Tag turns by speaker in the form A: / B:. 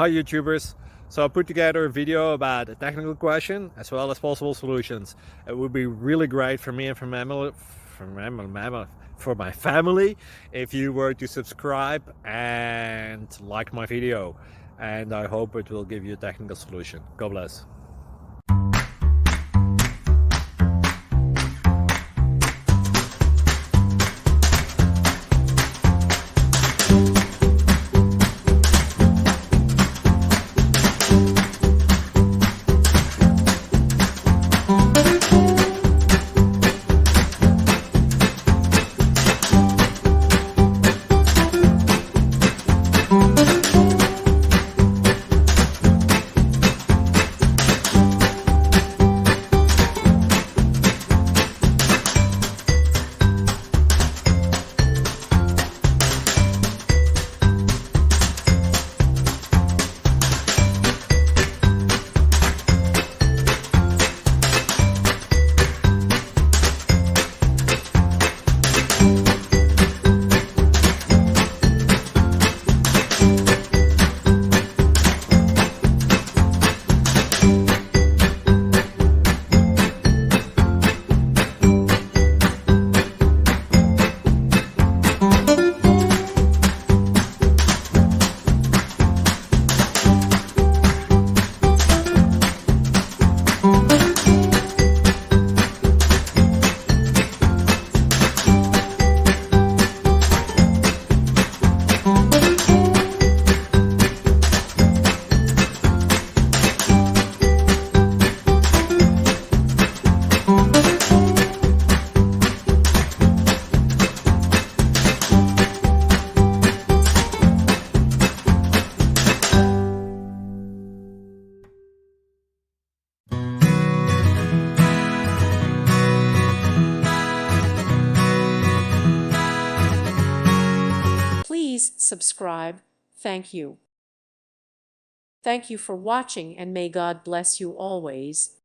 A: Hi YouTubers! So I put together a video about a technical question as well as possible solutions. It would be really great for me and for my family if you were to subscribe and like my video, and I hope it will give you a technical solution. God bless.
B: Please subscribe. Thank you. Thank you for watching, and may God bless you always.